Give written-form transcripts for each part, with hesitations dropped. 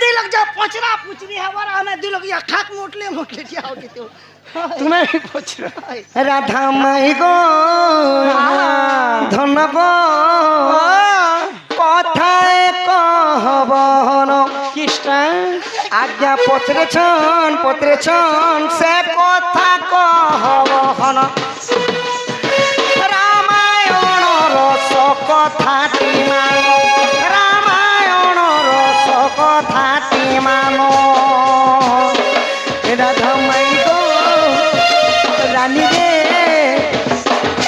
दी लग जा पचरा पुचरी हमारा हमें दी लग या खाक मोटले मोटले जाओ के तो तुम्हें भी पूछ रहा राधा माई गो धनब কথায় কহবন কৃষ্ণ আজ্ঞা পত্রেছন সে কথা কহবন রামায়ণ রস কথাটি মান রামায়ণ রস কথাটি মান রাধা মাই গো রানী রে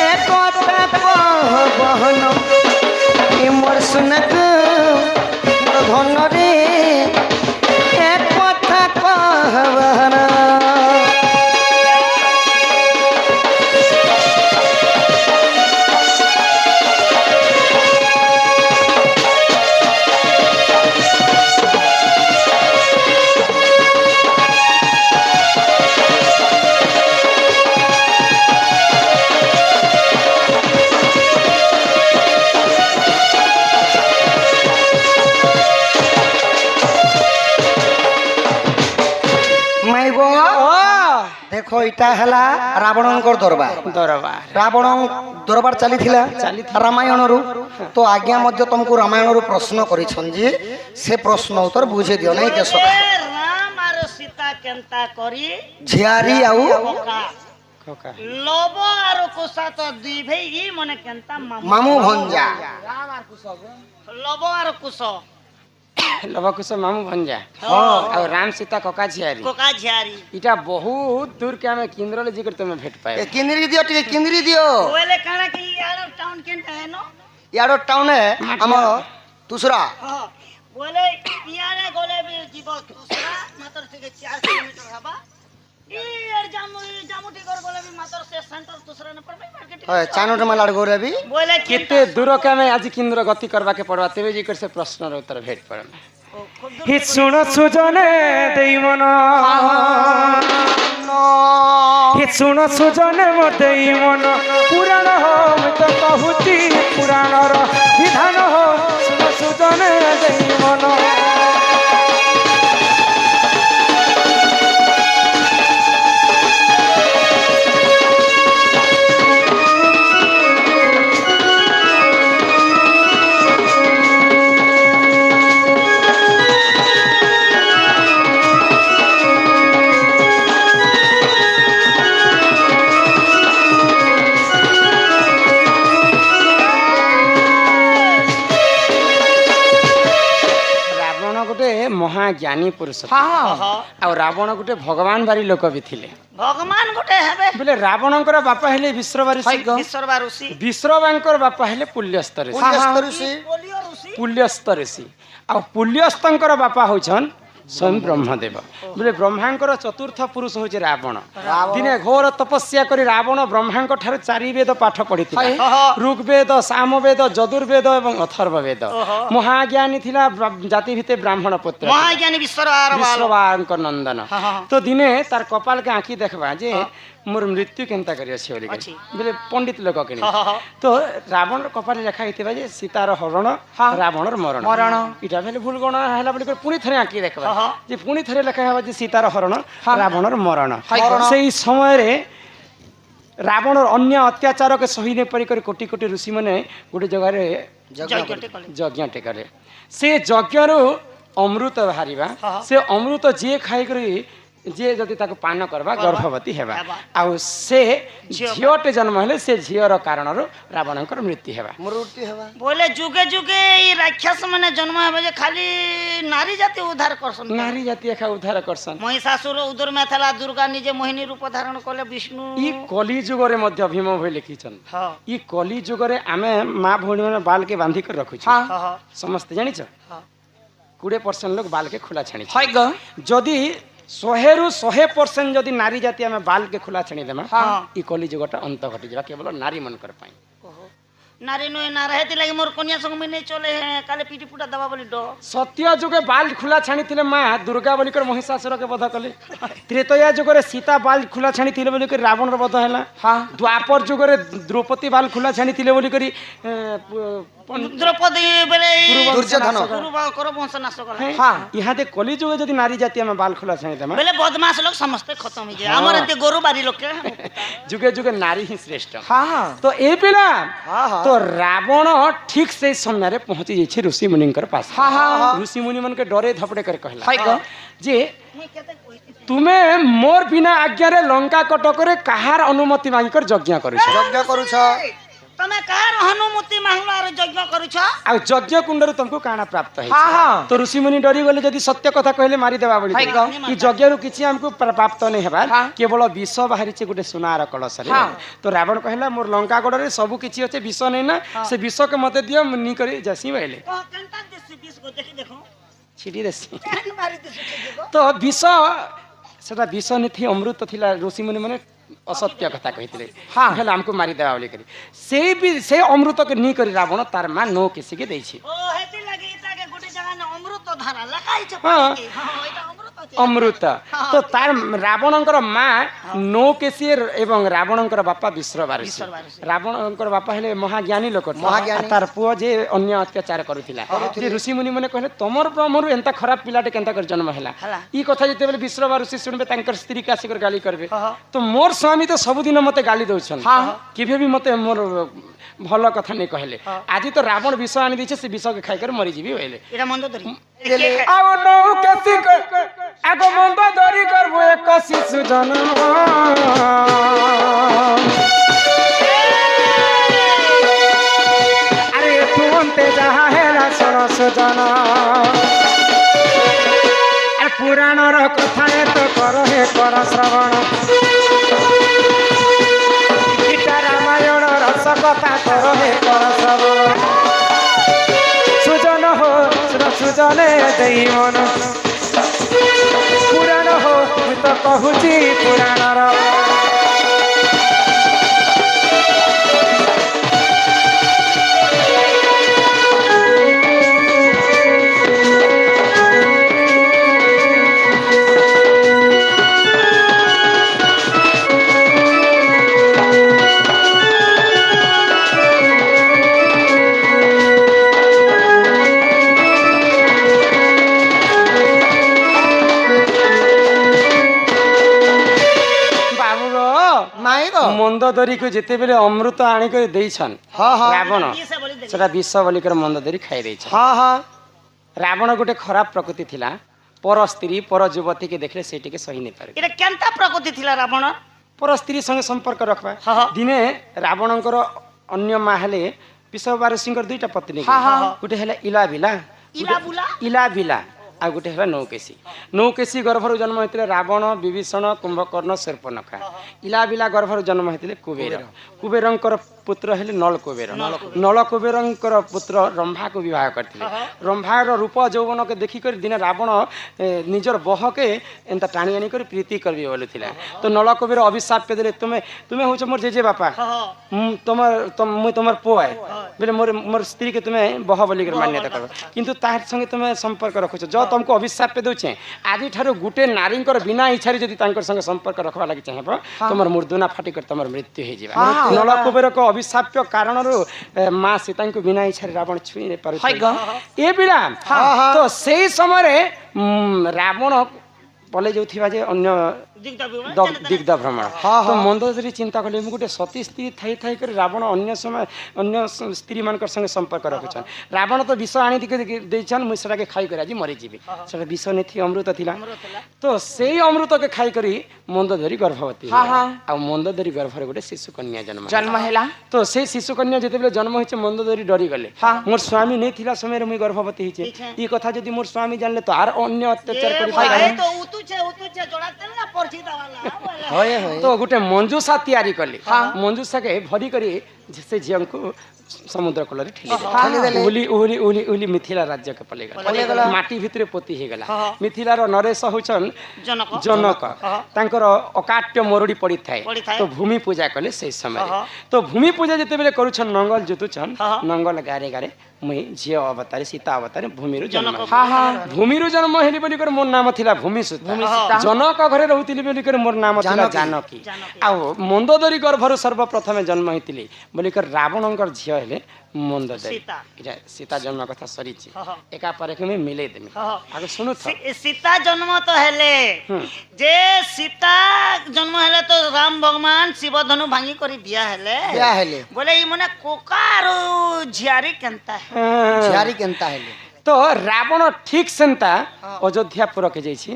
এ কথা কহবন মোর সুনক মোর ধন রে এক কথা কহবন দেখো এটা হেলা রাবণঙ্কর দরবার দরবার রাবণ দরবার চালিଥିଲା রামায়ণরু তো আজ্ঞা মধ্যে তোমাকে রামায়ণরু প্রশ্ন করিছন যে সে প্রশ্ন উত্তর বুঝে দিও নাই কে সখা রাম আর সীতা কেনতা করি ঝিয়ারি আউ খোকা লোভ আর কুশা তো দুই ভাই ই মনে কেনতা মামু ভঞ্জা লোভ আর কুশ লবকুশ মামু ভঞ্জা আর রাম সীতা ককা ঝিয়ারি কোকা ঝিয়ারি এটা বহুত দূর কে আমি কেন্দ্রলে জি করে তুমি ভেট পাই কিন্দ্রি দিও টিকে কিন্দ্রি দিও ওলে কানা কি ইয়ার টাউন কেনতা হেনো ইয়ার টাউনে আম তুসরা बोले यारे गोले भी जीव दूसरा मात्र থেকে 4 किलोमीटर हवा यार जामुटी कर बोले भी मात्र से सेंटर दूसरा न पर मार्केट হয় চানোট মালাড় গোরে বি बोले केते दूर के मैं आज केंद्र गति करवा के पड़वा तेरे जी कर से प्रश्न र उत्तर भेट पड़े हि सुन सुजने देई मन हि सुन सुजने मो देई मन पुराण हो मैं तो कहूती पुराण र विधान हो सुन सुजने देई मन महाज्ञानी पुरुष आ रावण गोटे भगवान बारी लोक भी थिले भगवान गोटे हेबे बोले रावणकर बापा हेले विश्ववासी विश्ववा ऋषि विश्ववांकर बापा हेले पुल्यस्त ऋषि बोलियो ऋषि पुल्यस्त ऋषि आ पुल्यस्तंकर बापा होछन स्वयं ब्रह्मदेव बोले ब्रह्मांकर चतुर्थ पुरुष होचे रावण दिने घोर तपस्या करी रावण ब्रह्मांक ठार चारि वेद पाठ पढ़िथिला ऋग्वेद सामवेद यजुर्वेद एवं अथर्ववेद महाज्ञानी थिला जाति भिते ब्राह्मण पुत्र महाज्ञानी विश्ववांकर नंदन तो दिने तार कपाल के आंखी देखबा जे मोर मृत्यु केनता करी अछि बोली बोले पंडित लोक केनी तो रावण कपाल लेखा हितबा जे सीतार हरण रावणर मरण इटा भेले भूल गण हैला बोली पुनी थरे आंखी देखबा जे पुनी थरे लेखा हेबा जे सीतार हरण रावणर मरण सेही समय रे रावणर अन्य अत्याचार के सही ने परि कर कोटि कोटि ऋषि माने गोटे जगह रे यज्ञ टेकले से यज्ञ रो अमृत बाहरिबा से अमृत जे खाइ करी जे जदि ताको पान करबा गर्भवती हेबा आ से झियोटे जन्म हेले से झियर कारण रो रावणकर मृत्यु हेबा बोले जुगे जुगे ई राक्षस माने जन्म हेबे जे खाली नारी जाति उद्धार करसन नारी जाति एका उद्धार करसन महिषासुर उदर में थला दुर्गा निजे मोहिनी रूप धारण करले विष्णु ई कली युग रे मध्य भीम भई लिखिछन ई कली युग रे आमे मां भौणी माने बाल के बांधी कर रखु छी समस्त जानि छ 20% लोग बाल के खुला छाणी छै जदी 100% जदि नारी जाति आम बाल के खुला छाणी देमा ई कली जुगटा अंत घटी जाबा केवल नारी मन कर पाई नारी नुए ना रहती लगे मोर कन्या संग में नहीं चले हैं काले पीटी पुटा दबा बोली डो सत्य जुगे बाल खुला छाणी थिले मां दुर्गा बोली कर महिषासुर के वध कले त्रेतया जुगे सीता बाल खुला छाणी थिले बोली कर रावण रो वध हैला द्वापर जुगे द्रौपदी बाल खुला छाणी थिले बोली करी द्रौपदी बेले दुर्योधन करो वंश नाश कला हाँ इहादे कली जुगे जदि नारी जाति में बाल खोला छाई देमा बेले बदमाश लोग समस्त खत्म हो जाए हमर एते गोरु बारी लोग के जुगे जुगे नारी ही श्रेष्ठ हाँ हाँ तो ए पिला हाँ। तो रावण ठीक से समय रे पहुंची जाइछे ऋषि मुनि पास हाँ, हाँ। ऋषि मुनि मन के डरे धपड़े कर कहला हाय ग जे मुई केते कहिती तुमे मोर बिना आज्ञा रे लंका कटक रे कहार अनुमति मांगी कर यज्ञ करिछ यज्ञ करूछ तमे कार अनुमति मांगला रे यज्ञ करूछ आ यज्ञ कुंड तुमको काना प्राप्त है हाँ, हाँ। तो ऋषि मुनि डरी गले जदि सत्य कथा कहले मारी देबा बोली हाय ग। ई यज्ञ रु किछि हमको प्राप्त नै हेबा केवल विष बाहरी छे गुटे सोनार कलश रे तो रावण कहला मोर लंका गड रे सब किछि अछि विष नै ना से विष के मते दियो नी करी जसी बैले कंटा देसी 20 को देखि देखो छिड़ी देसी मारी देसी तो विष सेटा विष नै थी अमृत थिला ऋषि मुनि माने असत्य कथा कहितले हां हेला हमको मारी देबा बोली करी से अमृत के नी करी रावण तार मा नो किसी के दैछि ओ हेती लागि ताके गुटे जगह न अमृत धारा लगाई छ हाँ। हां एटा अमृत अछि अमृत तो तार रावणंकर माँ नौकेशी एवं रावणंकर बापा विश्रवारुषि रावणंकर बापा हेले महाज्ञानी लोक महाज्ञानी। तार पुओ जे अन्य अत्याचार करुथिला जे ऋषि मुनि माने कहले तमर ब्रह्मरु एंता खराब पिलाटे केंता कर जन्म होला ई कथा जते बेले विश्रवारुषि सुनबे तांकर स्त्री का सिकर गाली करबे तो मोर स्वामी तो सब दिन मते गाली दउछन केबे भी मते मोर भल कथा नै कहले आज तो रावण विष आनि दिछे से विष के खाइ कर मरि जीबी होइले एटा मंद धरी आओ नौकेशी आगो मंद धरी करबो एक शिशु जन्म अरे तुमते जहा है सरस जन अरे पुराण र कथा तो कर हे कर श्रवण गीता रामायण रस कथा कर हे कर श्रवण सुजन हो सुजने देई मन पुराण हो मु तो कहूची पुराणर ନାଇଁ ଗ मंदोदरी को जिते बेले अमृत आनी कर देइछन हाँ हाँ रावण ये से बोली देखि सेटा विष बोली कर मंदोदरी खाई देइछन हाँ हाँ रावण गोटे खराब प्रकृति थिला पर स्त्री पर युवती के देखले सेटी के सही नै पारे एटा केनता प्रकृति थिला रावण पर स्त्री संगे संपर्क रखबा हाँ, हाँ। दिने रावणंकर अन्य माहले विश्ववारुषिंकर दुईटा पत्नी गोटे हेला इलाबिला इलाबुला? इलाबिला आ गोटे हेला नौकेशी नौकेशी गर्भरु जन्म होइतिले रावण विभीषण कुंभकर्ण शूर्पणखा इलाबिला गर्भरु जन्म होइतिले कुबेर कुबेरंकर पुत्र हेले नल कुबेर नल कुबेरंकर पुत्र रंभा को विवाह करथिले रंभार रूप यौवन के देखि कर दिने रावण निजर बहके एंता टाणी आनी कर प्रीति करबी बोलुथिला तो नल कुबेर अभिशाप पे देले तुम्हें होछ मोर जेजे बापा मुई तमर पो है बेले मोर स्त्री के तुम्हें बह बोली कर मान्यता करबो किंतु तार संगे तुम्हें संपर्क रखुछ जो तुमको अभिशाप पे दउछे आदि ठारो गुटे नारींकर बिना इच्छारे जदि तांकर संगे संपर्क रखवा लागि चाहेबो तमर मुर्दुना फाटी कर तमर मृत्यु हे जिबा नल कुबेर को अभिशाप्य कारणरू माँ सीता को बिना इच्छा रावण छुई नहीं पारे ए बिना तो सही समय रावण पले जो थिबा जे अन्य दिग्ध भ्रमण तो मंदोदरी चिंता कले गोटे सती स्त्री थाई थाई कर रावण अन्य समय अन्य स्त्री मान संगे संपर्क रखुछन रावण तो विष आनी देछन मुई सेटा के खाई कर आज मरि जीबी सेटा विष नै थी अमृत थिला तो सेही अमृत के खाई करी मंदोदरी गर्भवती आ मंदोदरी गर्भरे गोटे शिशु कन्या जन्म हैला तो से शिशु कन्या जते बेले जन्म होइछे मंदोदरी डरी गले मोर स्वामी नै थिला समय रे मुई गर्भवती हिचे ई कथा जदि मोर स्वामी जानले तो आर अन्य अत्याचार करी तो उतुचे जोड़ाते ना परछी दावाला होय होय तो गोटे मंजूषा तैयारी कले मंजूषा के भरी करी से झियम को समुद्र कूल ठेली उली उली उली उली मिथिला राज्य के पलेगला माटी भितरे पोती हे गला मिथिलार नरेश होचन जनक तांकर अकाट्य मरुड़ी पड़ी थाए तो भूमि पूजा कले से समय तो भूमि पूजा जते बेले करूछन नंगल जोतुछन नंगल गारे गारे मुई झियो अवतार सीता अवतार भूमिरु जन्म भूमिरु जन्म हेली बोली कर मोर नाम थिला भूमिसुत जनक घरे रहउतिली बोली कर मोर नाम थिला जानकी आ मंदोदरी गर्भरु सर्वप्रथमे जन्म हितिली बोली कर रावणंकर झियो हेले মন্দ দেবী সীতা। এটা সীতা জন্ম কথা সরিছি হ্যাঁ, হ্যাঁ। একা পরে আমি মিলেই দেমি হ্যাঁ। আগে শুনু তো সীতা জন্ম তো হেলে যে সীতা জন্ম হেলে তো রাম ভগবান শিব ধনু ভাঙি করে বিয়া হেলে বিয়া হেলে বলে ই মানে কোকা আর ঝিয়ারি কেনতা হে হ্যাঁ। ঝিয়ারি কেনতা হেলে তো রাবণ ঠিক সেন্তা অযোধ্যাপুরকে যাইছি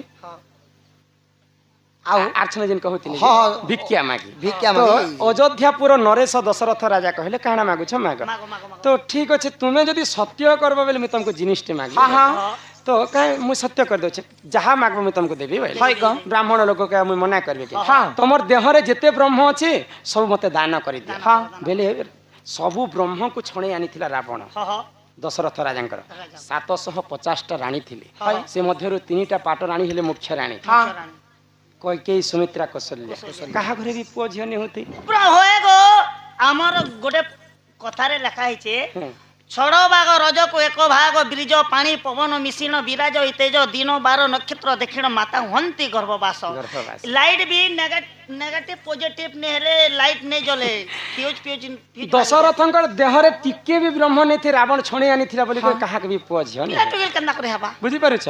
ଆଉ ଆର୍ଚ୍ଛନା ଯେନ୍ କହୁଥିଲି ହଁ, ହଁ। ଭିକ୍ଷା ମାଗି ଭିକ୍ଷା ତ ମାଗି। ଅଯୋଧ୍ୟାପୁର ନରେଶ ଦଶରଥ ରାଜା କହିଲେ କାଣା ମାଗୁଛ ମାଗ ମାଗ ମାଗ ମାଗ ତ ଠିକ ଅଛି ତୁମେ ଯଦି ସତ୍ୟ করব বলে ମୁଁ ତମକୁ ଜିନିଷଟେ ମାଗି ତ କାଇଁ ମୁଁ ସତ୍ୟ କରିଦେଉଛି ଯାହା ମାଗବ ମୁଁ ତମକୁ ଦେବି ବୋଇଲେ ବ୍ରାହ୍ମଣ ଲୋକকে ମୁଁ ମନା କରିବି କି ତମର ଦେହରେ ଯେତେ ବ୍ରହ୍ମ ଅଛି ସବୁ ମତେ ଦାନ କରିଦିଅ ବେଲେ ସବୁ ବ୍ରହ୍ମକୁ ଛଣେଇ ଆଣିଥିଲା ରାବଣ হ হ ଦଶରଥ ରାଜାଙ୍କର 750ଟା ରାଣୀ ଥିଲେ ସେ ମଧ୍ୟରୁ 3ଟା ପାଟ ରାଣୀ ହେଲେ ମୁଖ୍ୟ ରାଣୀ କୈକେୟୀ ସୁମିତ୍ରା କୌଶଲ୍ୟା କାହା ଘରେ ବି ପୁଅ ଝିଅ ନିହୁତି ପୁରା ହୋଏ গো আমার গোটে কথারে লেখা হয়েছে ছড় বাগ রজকু এক ভাগ ব্রিজ পানি পবন মিশ্রিণ বিরাজ ইতেজ দিন বার নক্ষত্র দক্ষিণ মাতা হন্তি গর্ভবাস গর্ভবাস। লাইট বি নেগেটিভ পজিটিভ নে হেলে লাইট নে জ্বলে ফিউজ ফিউজ ଦଶରଥଙ୍କର ଦେହରେ ଟିକେ ବି ବ୍ରହ୍ମ ନେଇଥି ରାବଣ ଛଣେଇ ଆଣିଥିଲା ବୋଲି କହି କାହାକୁ ବି ପୁଅ ଝିଅ ପିଲା ନାହିଁ ଟୁକିଲ କେନ୍ତା করে হেবা ବୁଝିପାରୁଛ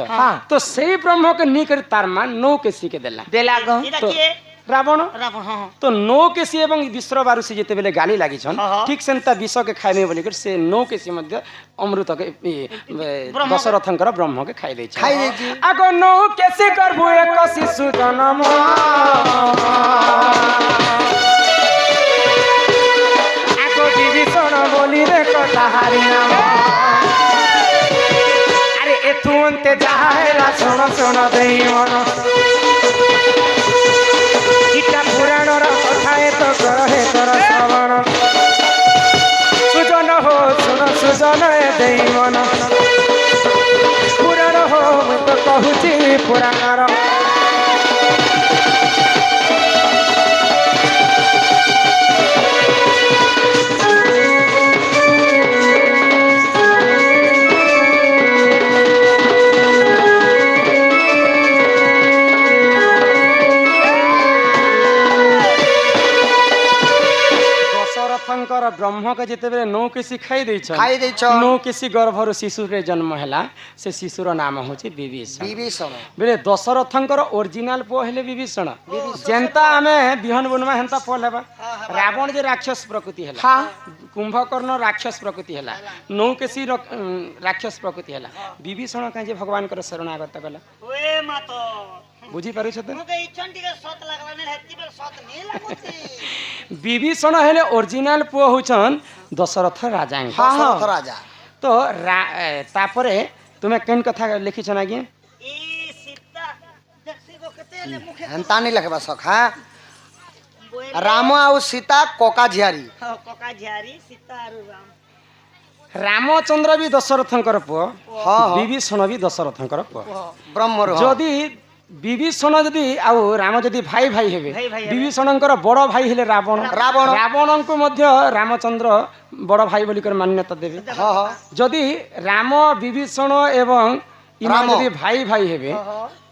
ତ ସେଇ ବ୍ରହ୍ମକୁ ନେଇ କରି ତାର ମା ନୌକେଶୀକେ ଦେଲା এটা ତ কি ରାବଣ রাবণ হ্যাঁ ତ ନୌକେଶୀ ଏବଂ ବିଶ୍ରବାରୁଷି ଯେତେବେଳେ ଗାଲି ଲାଗିଛନ୍ ହଁ। ଠିକ ସେନ୍ତା ବିଷକେ ଖାଇବେ ବୋଲିକରି ସେ ନୌକେଶୀ ମଧ୍ୟ ଅମୃତକେ ବ୍ରହ୍ମ- ଦଶରଥଙ୍କର ବ୍ରହ୍ମକେ ଖାଇ ଦେଇଛି ଖାଇ ଦେଇଛି। ଆଗ ନୌକେଶୀ ଗର୍ଭୁ ଏକ ଶିଶୁ ଜନମ ଆଗ ବିଭୀଷଣ ବୋଲି ରେଖ ତାହାରି ନାମ ଆରେ ଏଥୁ ଅନ୍ତେ ଯାହା ହେଲା ଶୁଣ ଶୁଣ ଦେଇ ମନ ଗୀତା ପୁରାଣର କଥା ଏ ତ କର ହେ ତର ଶ୍ରବଣ ସୁଜନ ହୋ ଶୁଣ ସୁଜନ ଏ ଦେଇ ମନ ପୁରାଣ ହୋ ମୁଁ ତ କହୁଛି ପୁରାଣର ଦଶରଥଙ୍କର ବ୍ରହ୍ମକେ ଯେତେବେଳେ ନୌକେଶୀ ଖାଇ ଦେଇଛ ଖାଇ ଦେଇଛ। ନୌକେଶୀ ଗର୍ଭରୁ ଶିଶୁରେ ଜନ୍ମ ହେଲା ସେ ଶିଶୁର ନାମ ହଉଛି ବିଭୀଷଣ ବିଭୀଷଣ ବେଲେ ଦଶରଥଙ୍କର ଓରିଜିନାଲ ପୁଅ ହେଲେ ବିଭୀଷଣ ଯେନ୍ତା ଆମେ ବିହନ ବୁନମା ହେନ୍ତା ଫଳ ହେବା ରାବଣ ଯେ ରାକ୍ଷସ ପ୍ରକୃତି ହେଲା କୁମ୍ଭକର୍ଣ୍ଣ ରାକ୍ଷସ ପ୍ରକୃତି ହେଲା ନୌକେଶୀ ରାକ୍ଷସ ପ୍ରକୃତି ହେଲା ବିଭୀଷଣ କାହିଁ ଯେ ଭଗବାନଙ୍କର ଶରଣାଗତ କଲା ওয়ে মাতো ବୁଝିପାରୁଛ ତ মুকে ইচ্ছন টিকে সত লাগলা নে হেতি বেল সত নি লাগুতি ବିଭୀଷଣ ହେଲେ ଓରିଜିନାଲ ପୁଅ ହଉଛନ୍ ଦଶରଥ ରାଜାଙ୍କ ଦଶରଥ ରାଜା ତ ତାପରେ ତୁମେ କେନ୍ କଥା ଲେଖିଛ ନା ଆଜ୍ଞା ই সীতা দেখছি গো কেতে হেলে মুখে ହେନ୍ତା ନି ଲେଖବା ସଖା বইলে ରାମ ଆଉ ସୀତା କକା ଝିଆରୀ ককা ঝিয়ারি সীতা আর রাম ରାମଚନ୍ଦ୍ର ବି ଦଶରଥଙ୍କର ପୁଅ ହଁ ହଁ ବିଭୀଷଣ ବି ଦଶରଥଙ୍କର ପୁଅ ବ୍ରହ୍ମରୁ ହଁ। ଯଦି ବିଭୀଷଣ ଯଦି ଆଉ ରାମ ଯଦି ଭାଇ ଭାଇ ହେବେ ଭାଇ ଭାଇ ହେବେ। ବିଭୀଷଣଙ୍କର ବଡ ଭାଇ ହେଲେ ରାବଣ ରାବଣ। ରାବଣଙ୍କୁ ମଧ୍ୟ ରାମଚନ୍ଦ୍ର ବଡ ଭାଇ ବୋଲିକରି ମାନ୍ୟତା ଦେବେ ହଁ ହଁ ଯଦି ରାମ ବିଭୀଷଣ ଏବଂ ଇମା ରାମ। ଯଦି ଭାଇ ଭାଇ ହେବେ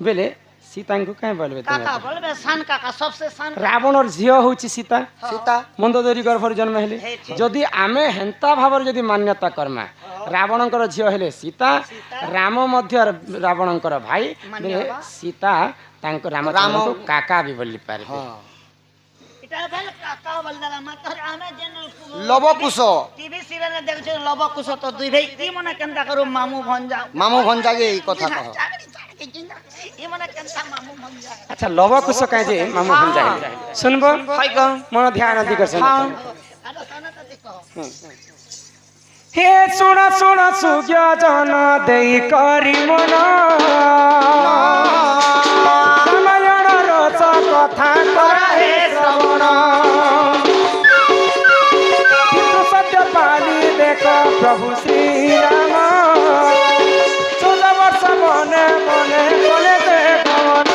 ବେଲେ ସୀତାଙ୍କୁ କାହିଁ বলবে কাকা বলবে সান কাকা সবসে সান ରାବଣର ଝିଅ ହଉଛି ସୀତା ସୀତା ମନ୍ଦୋଦରୀ ଗର୍ଭରେ ଜନ୍ମ ହେଲେ ହେଇଛି। ଯଦି ଆମେ ହେନ୍ତା ଭାବରେ ଯଦି ମାନ୍ୟତା କର୍ମା ରାବଣଙ୍କର ଝିଅ ହେଲେ ସୀତା ରାମ ମଧ୍ୟ ରାବଣଙ୍କର ଭାଇ ମାନ୍ୟ ବେଲେ ହେବା। ସୀତା ତାଙ୍କ ରାମଚନ୍ଦ୍ରଙ୍କୁ କାକା ବି ବୋଲି ପାରିବେ ହଁ এটা বেল কাকা বলদালা মাতর আমি যেন লবকুশ টিভি সিরিয়ালে দেখছো লবকুশ তো দুই ভাই কি মনে কেনতা করু মামু ভঞ্জা মামু ভঞ্জাকে এই কথা কহ ই মনে কেনতা মামু ভঞ্জা আচ্ছা লবকুশ কাହିଁ ଯେ ମାମୁଁ ଭଞ୍ଜା ହେଲେ ଶୁଣବ ମନ ଧ୍ୟାନ ଦିଗ আরে সানা তো দেখো হে ଶୁଣ ଶୁଣ ସୁଜ୍ଞ ଜନ ଦେଇ କରି ମନ ରାମାୟଣ ରସ କଥା କରା ହେ ଶ୍ରବଣ ପିତୃ ସତ୍ୟ ପାଲି ଦେଖ ପ୍ରଭୁ ଶ୍ରୀରାମ 14 ବର୍ଷ ମନେ ମନେ କଲେ ଦେଖ ମନ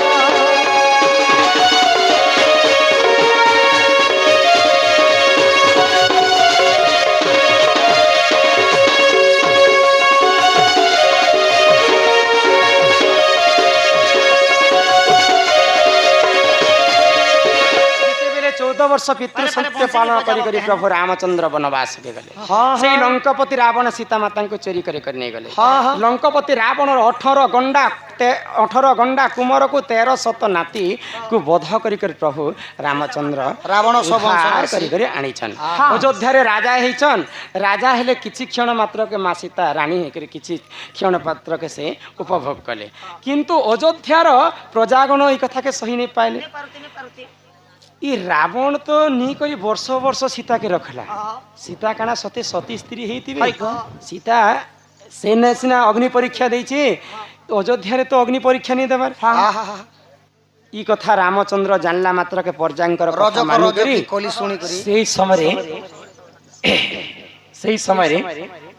ଯେତେବେଳେ 14 ବର୍ଷ ପିତୃ ସତ୍ୟ ପାଳନ କରି କରି ପ୍ରଭୁ ରାମଚନ୍ଦ୍ର ବନବାସ କେ ଗଲେ ସେଇ ଲଙ୍କପତି ରାବଣ ସୀତା ମାତାଙ୍କୁ ଚୋରି କରି କରି ନେଇ ଗଲେ ଲଙ୍କପତି ରାବଣର 18 ଗଣ୍ଡା କୁମରକୁ 13 ନାତି କୁ ବଧ କରି କରି ପ୍ରଭୁ ରାମଚନ୍ଦ୍ର ରାବଣ କରି କରି ଆଣିଛନ୍ ଅଯୋଧ୍ୟାରେ ରାଜା ହେଇଛନ୍ ରାଜା ହେଲେ କିଛି କ୍ଷଣ ମାତ୍ରକେ ମା ସୀତା ରାଣୀ ହେଇକରି କିଛି କ୍ଷଣ ମାତ୍ରକେ ସେ ଉପଭୋଗ କଲେ କିନ୍ତୁ ଅଯୋଧ୍ୟାର ପ୍ରଜାଗଣ এই কথাকে সহি नहीं পাইলে ই রাবণ তো নি করি বর্ষ বর্ষ সীতাকে রখলা সীতা কানা সতে সতী স্ত্রী হইতিবে সীতা সেনে সিনা অগ্নি পরীক্ষা দেইছে অযোধ্যারে তো অগ্নি পরীক্ষা নি দেবার ই কথা রামচন্দ্র জানলা মাত্রকে পর্যাঙ্কর কথা মানি করি সেই সময়ে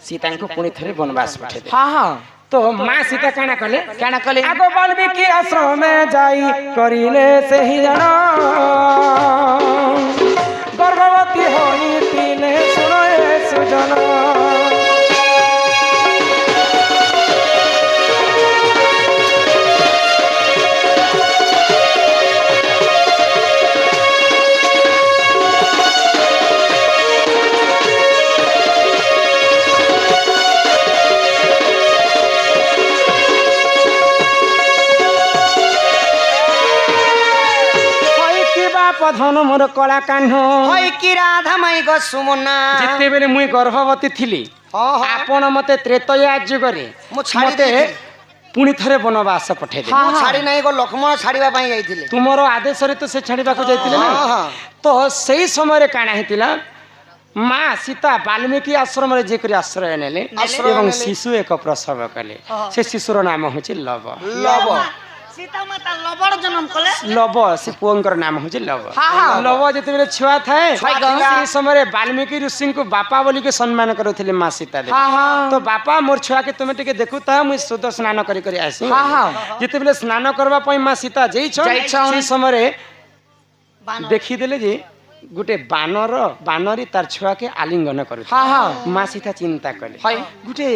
সীতাଙ୍କୁ পুଣି ଥରେ ବନବାସ ପଠେଇ ଦେ तो माँ सीता काना कले आगो वाल्मीकि आश्रम में जाई करिले से ही जन गर्भवती होई तिले सुनो ए सुजन धन मोर कला कान्ह होय कि राधा माई गो सुमना जिते बेले मुई गर्भवती थिली आपण मते त्रेतया जुगरे मते पुणी थरे बनवास पठे दे छाड़ी नाही गो लक्ष्मण छाड़ीबा पई जाईथिले तुमरो आदेश रे तो से छाड़ीबा को जाईथिले ना तो सही समय रे काना हेतिला माँ सीता वाल्मीकि आश्रम रे जे करी आश्रय नेले एवं शिशु एक प्रसव कले से शिशुर नाम होछि लव सीता माता लवण जन्म कले लव से पुअंकर नाम होछि लव लव जते बेले छुआ थाए से समय वाल्मीकि ऋषि को बापा बोली के सम्मान करूथिले माँ सीता दे तो बापा मोर छुआ के तुमे टिके देखुता मुई शुद्ध स्नान करी करी आसी जते बेले स्नान करबा पई माँ सीता जई से समय देखि देले जे गुटे बानरी तार छुआ के आलिंगन करू माँ सीता चिंता कले गुटे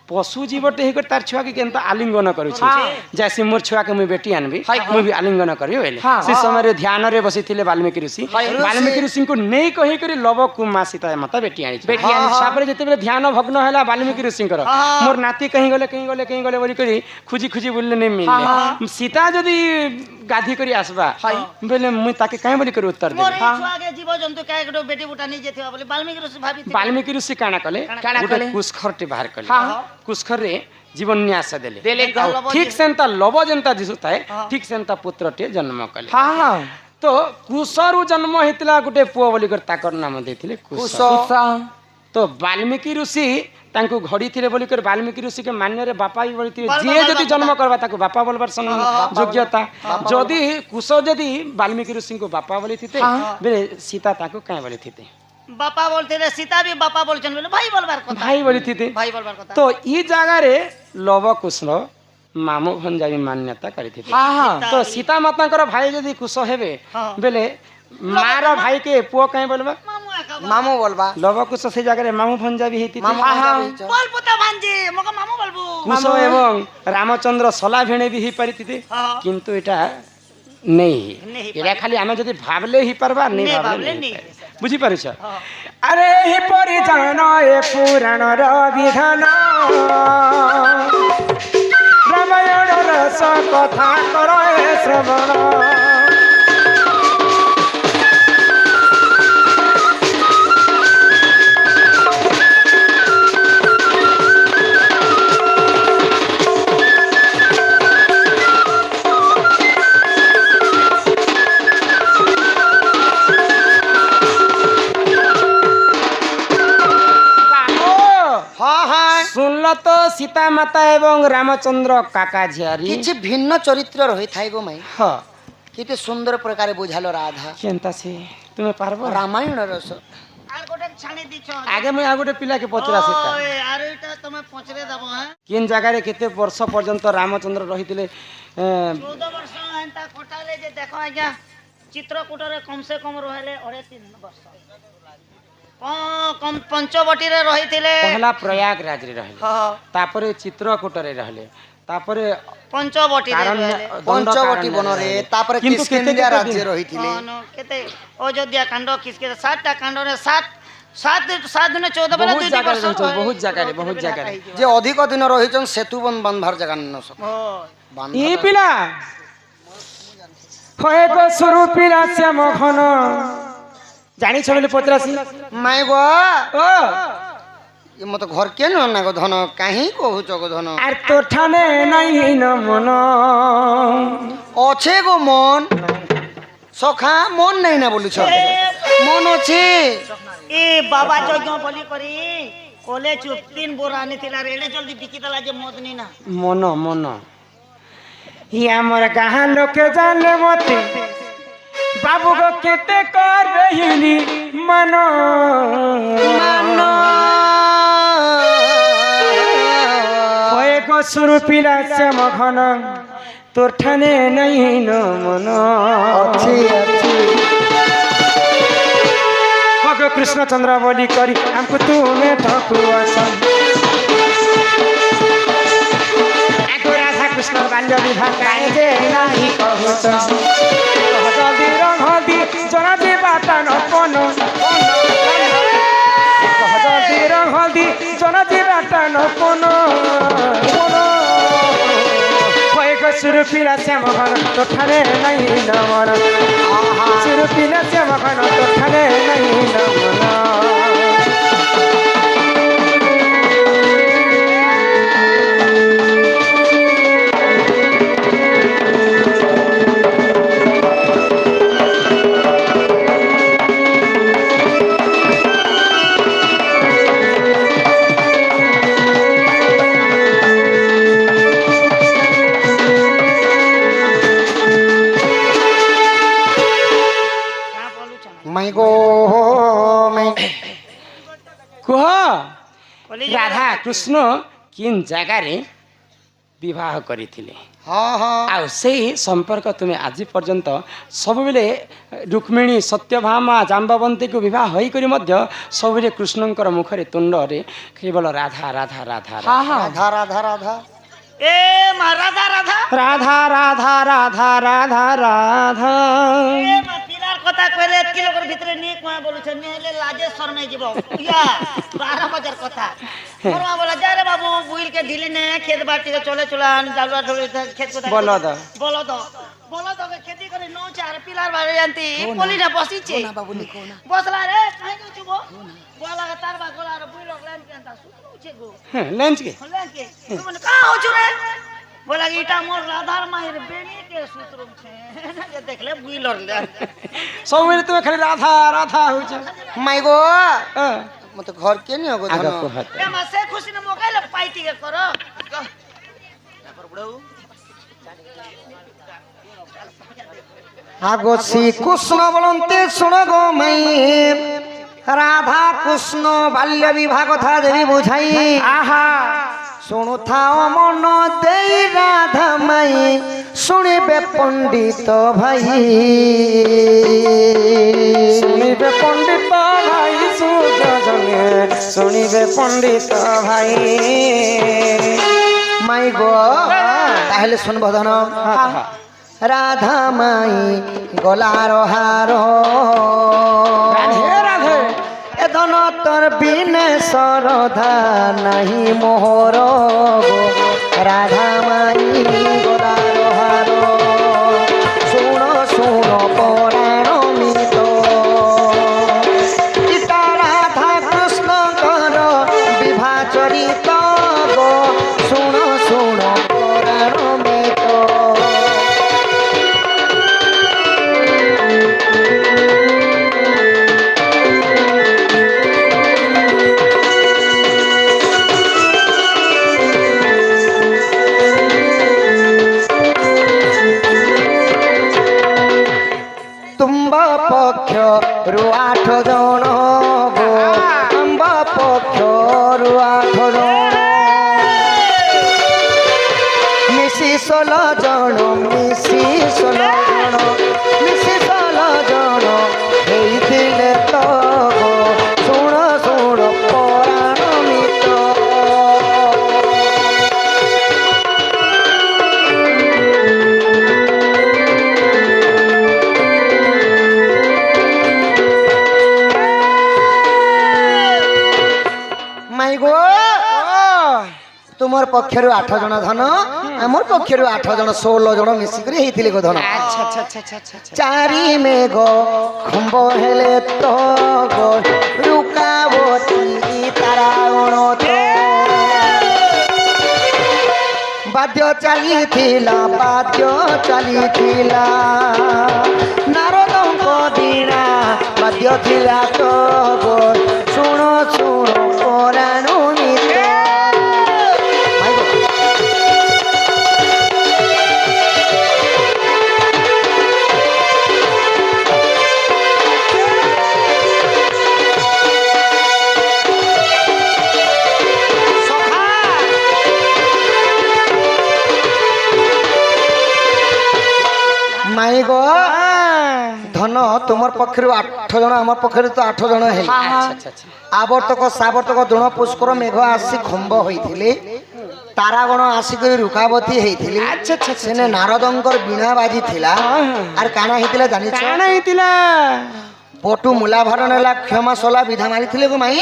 पशु जीवटे हेकर तार छुआ के केनता आलिंगन करू जैसे मोर छुआ के मुई बेटी आनबी मुई भी आलिंगन करी होले से समय रे ध्यान रे बसिथिले वाल्मीकि ऋषि को नै कहि करी लव कु माँ सीता माता बेटी आनी सापरे जते बेले ध्यान भग्न हैला वाल्मीकि ऋषि मोर नाती कहीं गले बोली करी खुजी खुजी बोलले नै मिलले सीता जदी गाधी करी आसबा बेले मुई ताके काहे बोली करी उत्तर दे मोर छुआ के जीव जंतु काहे गडो बेटी बुटा नै जेथिबा बोली वाल्मीकि ऋषि काना कले कुस्खरटी बाहर कले कुस्खर रे जीवन न्यास देले ठीक सेंता लव जनता दिसुता है ठीक सेंता पुत्रटे जन्म कले तो कुशरु जन्म हेतिला गुटे पुओ बोली कर ताकर नाम देथिले कुश तो वाल्मीकि ऋषि तांको घड़ी थिले बोली कर वाल्मीकि ऋषि के मान्य रे बापा ही बोली जे जदी जन्म करबा ताको बापा बोलबार योग्यता जदी कुश जदी वाल्मीकि ऋषि को बापा बोली थिते बे सीता ताको काहे बोली थिते बापा बोलते रे सीता भी बापा बोलछन बोले भाई बोलबार কথা भाई बोली थिते भाई बोलबार কথা तो ई जागा रे लव कुश मामू भंजा भी मान्यता करी थिते तो सीता माता कर भाई जदी कुश हेबे बेले मार भाई के पुओ काहे बोलबा मामू बोलबा लव कुश से जागा रे मामू भंजा भी हेति बोल पुता भांजे मको मामू बोलबो कुश एवं रामचंद्र सला भेणे भी ही परिथिते किंतु एटा नहीं एरा खाली आमे जदी भाबले ही परबा नहीं भाबले नहीं बुझी पारुछ अरे ही परिजन ए पुराण र विधान रामायण रस कथा कर ए श्रवण सुनल तो सीता माता एवं रामचंद्र काका झियारी किछि भिन्न चरित्र रही थाई गो माई हां किते सुंदर प्रकार बुझालो राधा केनता से तुमे पारबो रामायण रस आर गोटे छाणी दिछो आगे मैं आ गोटे पिला के पचरा सीता ओए आर एटा तमे पचरे दबो हैं केन जगह रे केते वर्ष पर्यंत रामचंद्र रहितिले 14 वर्ष एंता कोटाले जे देखो आज्ञा चित्रकूट रे कम से कम रहले 3.5 वर्ष कम पंचवटी रे रहितिले पहला प्रयागराज रे रहले तापरे चित्रकूट रे रहले तापरे ପଞ୍ଚବଟୀ ପଞ୍ଚବଟୀ ବନରେ ତାପରେ କିନ୍ତୁ କେତେ କିଷ୍କିନ୍ଧ୍ୟା କେତେ ରାଜ୍ୟ ଦିନ? ରହିଥିଲେ। କେତେ ଅଯୋଧ୍ୟା କାଣ୍ଡ କିସ୍କିନ୍ଧ୍ୟା 7ଟା କାଣ୍ଡରେ 7 ଦିନ 14 ବେলা ବହୁତ 2 ଜାଗାରେ ବର୍ଷ ରହିଛନ୍ତି, ବହୁତ ଜାଗାରେ, ବହୁତ ଜାଗାରେ। ଯେ ଅଧିକ ଦିନ ରହିଛନ୍ ସେତୁ ବାନ୍ଧବାର ଜାଗା ନ ସକ ଇ ପିଲା ହଏ ଗୋ ସୁରୁ ପିଲା ଶ୍ୟାମ ଘନ ଜାଣିଛ ବୋଲି ପଚରାସି ମାଇ ଗো ଓ ଏ ମତେ ଘର କେ ନା ଗো ଧନ କାହିଁ କହୁଛ ଗো ଧନ আর তো ঠানে নাই ন মন ଅଛେ ଗো ମନ ସଖା ମନ ନାଇଁ ନା ବୋଲୁଛ ମନ ଅଛି ଏ ବାବା ଯଜ୍ଞ ବୋଲି କରି କୋଲେ ଚୁପ 3 ବୋରା ଆଣିଥିଲା ରେଡେ ଜଲ୍ଦି ବିକି ଦେଲା ଯେ ମଦନି ନା মন মন ই আমার গাঁ লোকে জানলে মতে বাবু গো কেতে করবেনি মন হয়ে গো সুরু পিলা শ্যাম ঘন তোর ঠানে নাই ন মন ଅଛି ଅଛି হগ কৃষ্ণচন্দ্র বলি করি আমকু তুমি ঠকুয়াছ আগো রাধা কৃষ্ণ বাল্য বিবাহ কাহে যে নাহি কহুছ কহ জলদি রঙদি জনা যে বাটা নপন কহ জলদি রঙদি জনা যে বাটা নপন হয়ে গো সুরু পিলা শ্যাম ঘন তো ঠারে নাই নমন সুরু পিলা শ্যাম ঘন তো ঠারে নাই নমন ମାଇ ଗো ମାଇ କୁହ କୋଲି ରାଧା କୃଷ୍ଣ କିନ୍ ଜାଗାରେ ବିବାହ କରିଥିଲେ ହଁ ହଁ ଆଉ ସେଇ ସମ୍ପର୍କ ତୁମେ ଆଜି ପର୍ଯ୍ୟନ୍ତ ସବୁବେଳେ ରୁକ୍ମିଣୀ ସତ୍ୟଭାମା ଜାମ୍ବବନ୍ତୀକୁ ବିବାହ ହୋଇକରି ମଧ୍ୟ ସବୁବେଳେ କୃଷ୍ଣଙ୍କର ମୁଖରେ ତୁଣ୍ଡରେ କେବଳ ରାଧା ରାଧା ରାଧା ରାଧା ରାଧା ରାଧା ଏ ମା ରାଧା ରାଧା ରାଧା ରାଧା ରାଧା ରାଧା ରାଧା ଏ ମା ପିଲାର କଥା କହିଲେ ଏତକି ଲୋକର ଭିତରେ ନି କୁଆ ବୋଲୁଛ ନି ହେଲେ ଲାଜେ ଶରମେ ଯିବ ୟା 12 ବଜାର କଥା ମୋର ମା ବୋଲା ଯାରେ ବାବୁ ବୁଇଲ କେ ଢିଲି ନେ खेत बाटी के चले चलान जालवा ढोले खेत को বলদ बोलो तो खेती करे नो चार पिलार बारे जानती पोली ना बसी छे बसला रे काहे को छबो बोला के तार बा गोला रे बुई लोग लाइन के अंता सुतु छे गो লেঞ্চ কে लेन के तुमने का हो छु रे बोला कि इटा मोर राधार माहिर बेनी के सूत्र छे ना के देख ले बुई लोग ले ସବୁବେଳେ ତୁମେ ଖାଲି ରାଧା ରାଧା ହଉଛ ମାଇ ଗো ମତେ ଘର କେ ନିଅ ଗো ଧନ ଆଗକୁ ହାତ ए मा से खुशी ने मोकाइले पाइती के करो আগো শ্রী কৃষ্ণ বলন্তে শুন গো মাই রাধা কৃষ্ণ বাল্য বিবাহ কথা দেবী বুঝাই আহা শুণুথাও মন দেই রাধা মাই শুনিবে পণ্ডিত ভাই শুনিবে পণ্ডিত ভাই সুজনে শুনিবে পণ্ডিত ভাই মাই গো তাহলে শুনব ধন রাধা মাই গলার হার রাধে রাধে এ ধন তোর বিনে সরধা নাহি মোহর গো রাধা মাই গলার হার শুণ শুণ পরাণ মিত পিতা রাধা কৃষ্ণଙ୍କର বিভা চরিত গো শুণ শুণ পরাণ মিত ତୁମ୍ବ ପକ୍ଷରୁ 8 ଜଣ ଗೋ ଆମ୍ବ ପକ୍ଷରୁ 8 ଜଣ ମିଶି 16 ଜଣ ମିଶି 16 ଜଣ ମିଶି 16 ଜଣ ହେଇଥିଲେ ତ ଗো ଶୁଣ ଶୁଣ ପରାଣ ମିତ तुमर पक्षर 8 जन धन आमर पक्षर 8 जन 16 जन मिसिक हेतिले गो धन अच्छा अच्छा अच्छा अच्छा अच्छा चारि मेघ खम्ब हेले तो गो रुकावती तारागण तो बाद्य चलीथिला नारदंक बीणा बाद्य थिला तो गो शुण शुण पौराणिक माई गो धन तुम पक्षर 8 जन आम पक्षर तो 8 जन है अच्छा अच्छा आवर्तक सावर्तक दृढ़ पुष्कर मेघ आसी खम्ब होइथिले तारागण आसिक रुकावती होइथिले अच्छा अच्छा सेने नारदंकर बीणा बाजी थिला आर काना हेतिला जानि छ काना हेतिला पटु मुला भर नेला क्षमा सोला विधा मारिथिले गो माई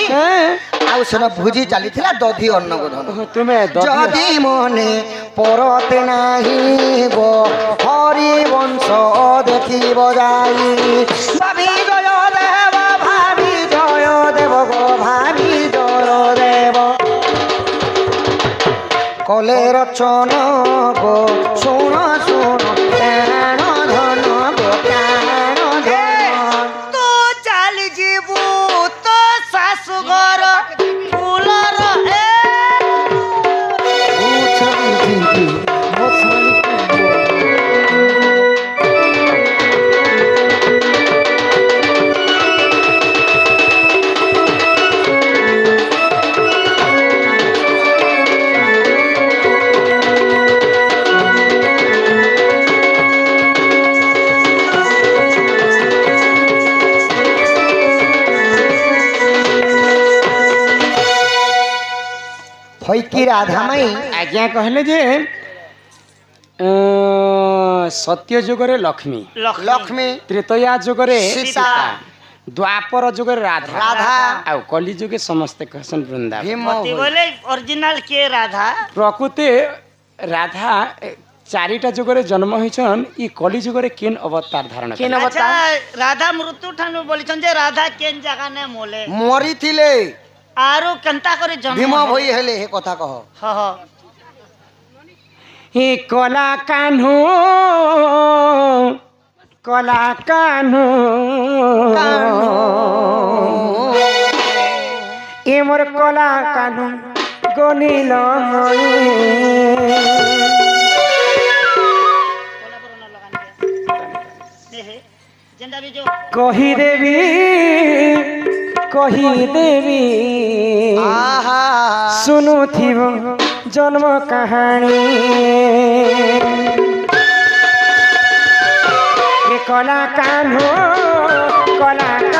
आउ सेन भुजी चलीथिला दधी अन्न गो धन तुम्हें जदि मने परते नाही गो हरि वंश देखी बजाई भाभी जय देव भाभी जय देव गो भाभी जय देव कले रचन गो शुण शुण प्राण धन गो प्राण धन तू चल जीबू तो शाशुघर फूलर की राधा माई आज्ञा कहले जे सत्य जुगरे लक्ष्मी लक्ष्मी त्रेतया जुगरे सीता द्वापर जुगरे राधा राधा आउ कली जुगे समस्त कहसन वृंदावन भीम मती बोले ओरिजिनल के राधा प्रकृति राधा चारिटा जुगरे जन्म होइछन ई कली जुगरे केन अवतार धारण केन अच्छा अवतार राधा मृत्यु ठानु बोलिछन जे राधा केन जगह ने मोले मरी थिले आरो कंता करे जन्म भीम भई हेले हे कथा कह ह ह हे कला कान्हू ए मोर कला कान्हू गनिल जेंदा भी जो कही देवी आहा सुनुथिब जन्म कहानी ए कला कान्हू गनिल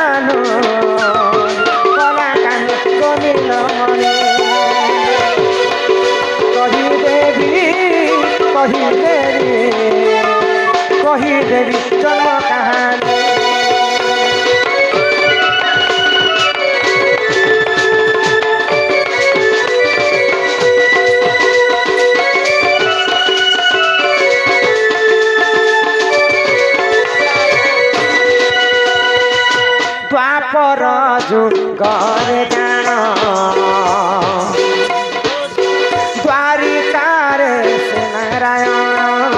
मणि कही देवी जन्म कहानी द्वापर जुगरे जान द्वारिकार से नारायण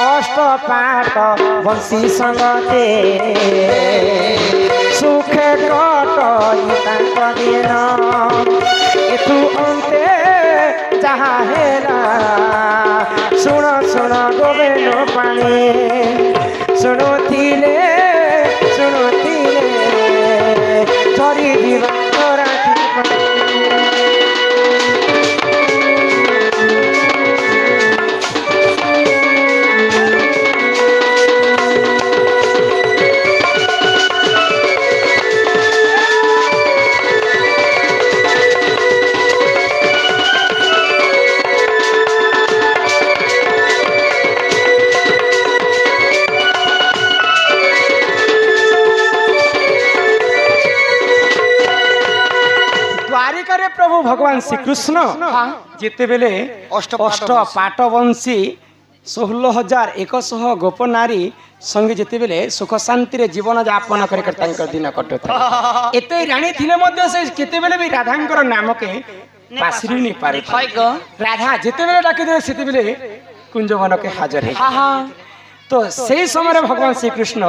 अष्टपाट बंशी संगते सुखे कट दिन एतु अंते जहा हेला शुण शुण गोबेन पानी शुणुले झरी जीवा राखी ভগবান শ্রীকৃষ্ণ যেতেবেলে অষ্ট পাটবংশী 16,100 গোপ নারী সঙ্গে যেতেবেলে সুখ শান্তিরে জীবন যাপন করে তাঙ্কর দিন কটুଥାଏ এতে রানী থিলে মধ্যে সে কেতেবেলে বি রাধাঙ্কর নামকে পাশরি নি পারে রাধা যেতেবেলে ডাকিদেবে সেতেবেলে কুঞ্জবনকে হাজর হয়ে তো সেই সময় ভগবান শ্রীকৃষ্ণ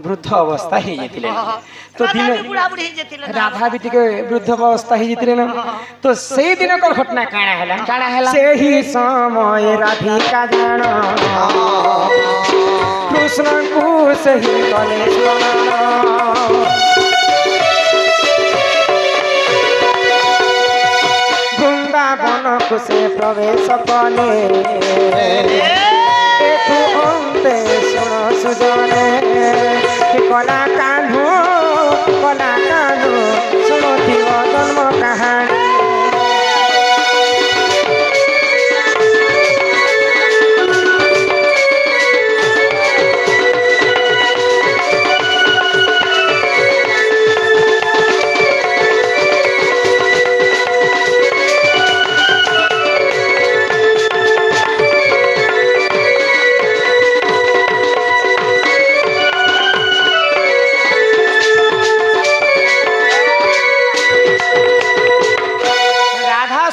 বৃদ্ধ অবস্থা হয়ে যেতে তো দিনে রাধা भी टिके वृद्ध अवस्था ही जितरे ना तो सही दिन को घटना काना हैला से ही समय राधिका जान कृष्ण को सही कले वृंदावन को से प्रवेश कले तू अंते सुन सुजने कला कान्हो सुनती जन्म कहानी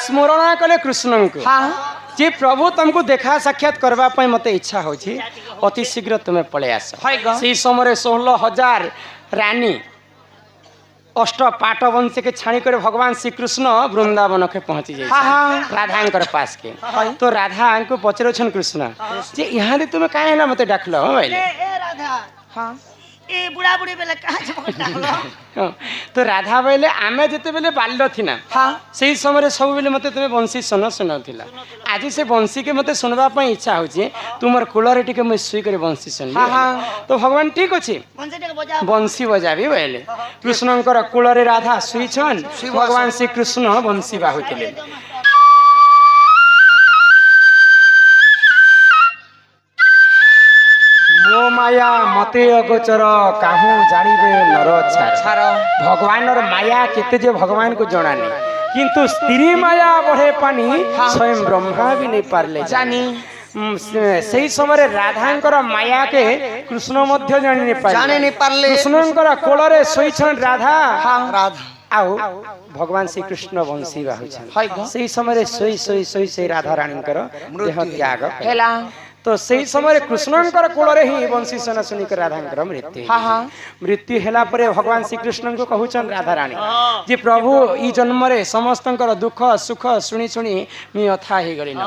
स्मरण कले कृष्ण को जे प्रभु तुमको देखा साक्षात करबा पई मते इच्छा होछि अति शीघ्र तुम्हें पळे आस से समय 16,000 रानी अष्ट पाटवंश के छाणी कर भगवान श्री कृष्ण वृंदावन के पहुंची जाए राधा पास के तो राधा को पचरछन कृष्ण जे यहाँ दे तुम्हें काहे ना मते डाकलो राधा हाँ ए बुढ़ा बुढ़ी बेले कहाँ तो राधा बेले आमे जेते बेले बाल्य थिना से समय सब बेले मते तुमे बंशी सुनाउथिला आज से बंशी के मते सुनबा पई इच्छा होची तुमर कुलरे टिके मैं सुई करे बंशी सुन तो भगवान ठीक अछि बंशी बजाबी बेले कृष्णकर कुलरे राधा सुई छन भगवान श्री कृष्ण बंशी बाहुतिले मो माया मते अगोचर काहू जानिबे नर छार भगवान और माया केते जे भगवान को जणानी किंतु स्त्री माया बढ़े पानी स्वयं ब्रह्मा भी नहीं पारले जानी सही समय राधांकर माया के कृष्ण मध्य जानी नहीं पारले कृष्णंकर कोलरे सोईछन राधा आउ भगवान श्री कृष्ण बंशी बाहुछन सही समय सोई सोई सोई से राधा रानींकर देह त्याग हेला तो सही समय कृष्णंकर कोलरे ही बंशी सुना सुनी कर राधांकर मृत्यु हेला परे भगवान श्री कृष्ण को कहउछन राधा रानी जे प्रभु ई जन्म रे समस्तंकर दुख सुख सुनी सुनी मी अथा हे गलिन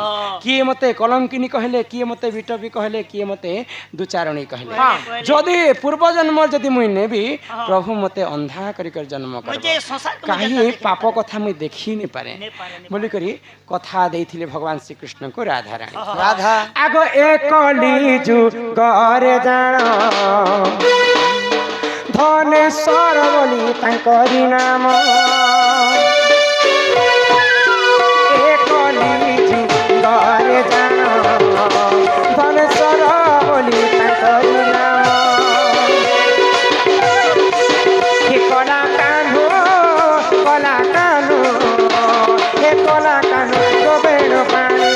किए मते कलंकिनी कहले किए मते विटपी कहले किए मते दुचारणी कहले जदि पूर्व जन्म जदि मुई नेबी प्रभु मते अंधा करी कर जन्म कर काहे पाप कथा मुई देखि नि पारे बोली करी कथा देथिले भगवान श्री कृष्ण को राधा रानी राधा आगो एकली जुगर जान धनेश्वर बोली तांकरी नाम एकली जुगर जान धनेश्वर बोली तांकरी नाम कला कान्हो हे कला कान्हो गोबेण पानी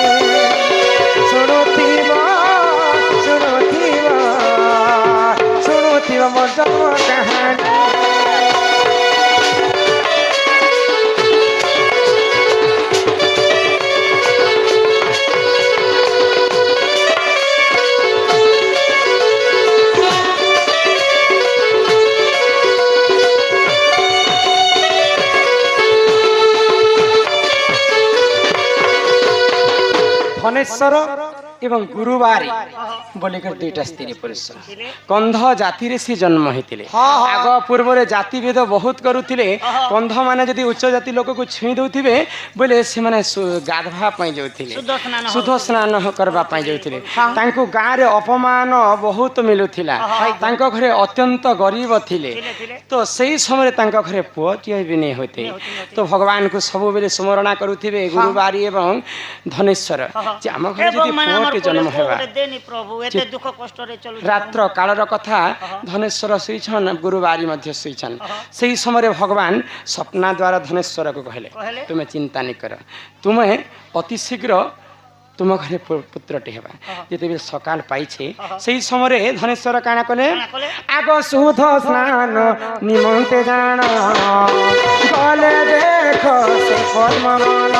मोर जन्म कहानी धनेश्वर एवं गुरुवारी बोलिकर दुईटा स्त्री पुरुष कंध जाति रे से जन्म होते आग पूर्व जाति भेद बहुत करुले कंध माने जदि उच्च जाति लोक को छुई दौथे बोले से माने गाधवा जाऊे शुद्ध स्नान करने जाऊे गाँव रे अपमान बहुत मिलूला घरे अत्यंत गरीब थिले तो सही समय घरे पुअटे भी नहीं होते तो भगवान को सब बेले स्मरणा करुवे गुरुवारी एवं धनेश्वर आम घरे के जन्म हेबा देनी प्रभु एते दुख कष्ट रे चलु रात्र कालर कथा धनेश्वर शुईछन गुरुवारी मध्य शुईछन सही समय भगवान सपना द्वारा धनेश्वर को कहले तुम्हें चिंता नहीं कर तुम्हें अति शीघ्र तुम घरे पुत्रटे हेबा जेते सकाल पाइछे सही समय धनेश्वर काना कले आग सुध स्नान निमंते जान गले देख से पद्मवन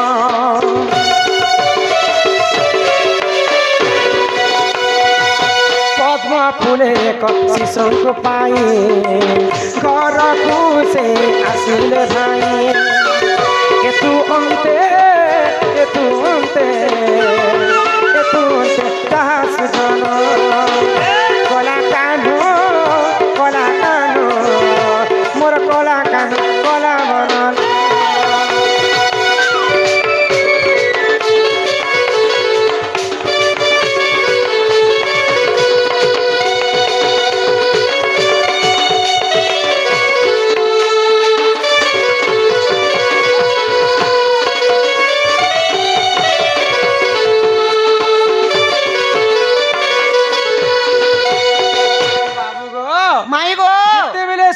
पद्म फूले शिशु को पाई घर को से आसिले भाई एतु अंते दास जन कला कानो मोर कला कानो कला बनन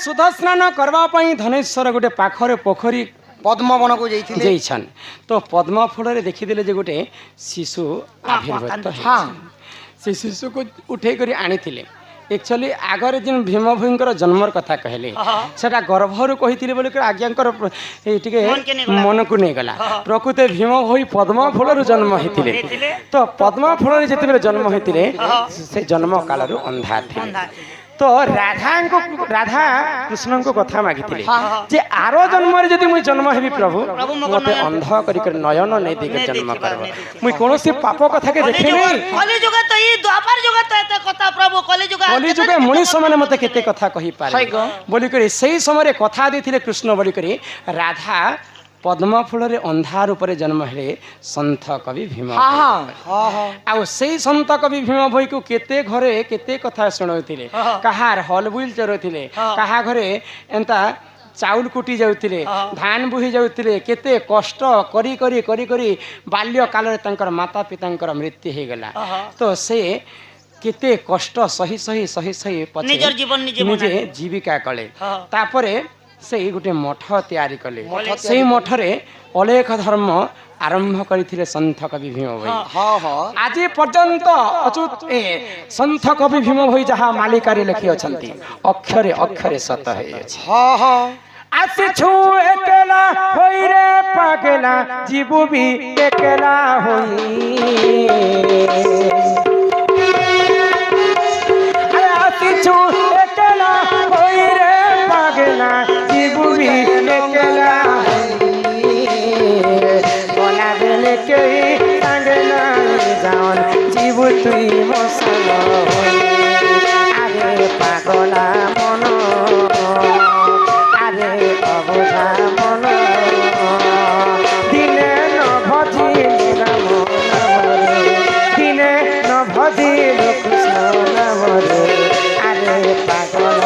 सुध स्नान करने धनेश्वर गोटे पाखरे पोखरी पद्मवन को जाइछन तो पद्म फूल देखीदे जे गोटे शिशु आविर्भूत से शिशु को उठे कर आनी एक्चुअली आगर जिन भीम भूईंकर जन्मर कथा कहले सेटा गर्भर कही बोल आज्ञाकर मन को नहीं गला प्रकृत भीम भई पद्म फूल जन्म होते तो पद्म फूल जिते जन्म होते से जन्म काल अंधा थे तो राधा कृष्ण को कथा मागी जे आरो जन्म रे जदि मुई जन्म हेबी प्रभु मते अंध करिकर नयन नै देके जन्म करब मुई कोनोसी पाप कथा के देखि नै कली जुग त ई द्वापर जुग त एते कथा प्रभु कली जुग मनुष्य माने मते केते कथा कहि पारे बोली करे सही समय कथा देथिले कृष्ण बोली करे राधा पद्म फूल अंधार उपरे जन्म हेले संत कवि भीम आउ सही संत कवि भीम भई को केते घरे केते कथा सुनाउथिले कहार हल बुल चरोथिले कहा घरे एंता चाउल कुटी जाउथिले धान बुही जाउथिले केते कष्ट करी करी करी करी बाल्य काल रे तांकर माता पितांकर मृत्यु हे गला तो से केते कष्ट सही सही सही सही निजर जीवन निजे जीविका कले तापरे से गोटे मठ तैयारी कले से मठरे अलेख धर्म आरंभ करथिले संत कवि भीम भई आज पर्यंत अचूत संत कवि भीम भई जहा मालिकारी लिखि अछंती अक्षरे अक्षरे सत है आसी छु एकला होई रे पागला जीवु भी एकला होई आसी छु एकला होई रे पागला जीवु भी एकला बोला बेले के संग ना जान जीवु तुई मसल होई आरे पागला मन अबोधा मन दिने न भजिल राम नामरे दिने न भजिल कृष्ण नामरे आरे पागल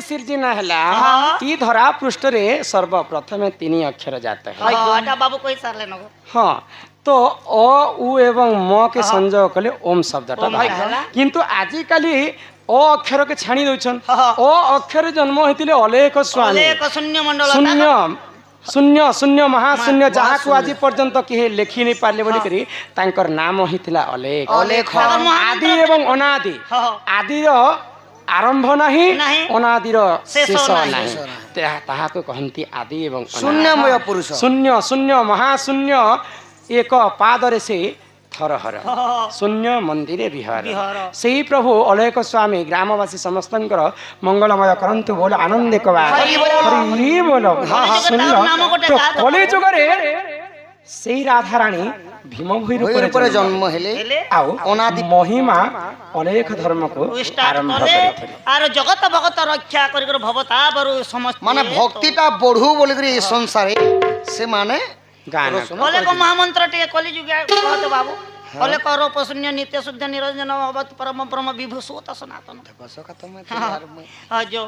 सिर्जना हला ई धरा पृष्ठ रे सर्वप्रथम 3 अक्षर जात है हां बाबू कोई सारले न हां तो अ उ एवं म के संयोग कले ओम शब्दटा किंतु आजि काली अ अक्षर के छाणी दोछन अ अक्षर जन्म हेतिले अलेख स्वामी अलेख शून्य मंडल शून्य शून्य शून्य महाशून्य जहाँ को आज पर्यंत किए लिखि नहीं पारे बोली करी तांकर नाम हिथिला अलेख आदि एवं अनादि आदि आरंभ नहीं अनादिर शेष नहीं ताहा को कहंती आदि एवं शून्यमय पुरुष शून्य शून्य महाशून्य एक पादरे से थरहर शून्य मंदिरे विहार से प्रभु अलेख स्वामी ग्रामवासी समस्त मंगलमय करंतु बोल आनंद कवा हरि बोल सुन तो कलि जुगरे সেই রাধারানী ভীম ভৈর ভৈর উপরে জন্ম হেলে ହେଲେ ଆଉ ଅନାଦି ମହିମା ଅନେକ ଧର୍ମକୁ ଷ୍ଟାର୍ଟ ଆରମ୍ଭ କଲେ କରିଥିଲେ আর জগত ভগত রক্ষা করি ভবতাবরু সমস্ত মানে ভক্তিটা বঢ়ু বলিকি এই সংসারে ସେମାନେ ଗାନ বলে কো মহামন্ত্র টিকে কলি যুগে কহতে বাবু বলে কর প্রসন্ন নিত্য শুদ্ধ নিরঞ্জন অবত পরম পরম বিভূষুত সনাতন বসকা তুমি হ্যাঁ, হ্যাঁ, जो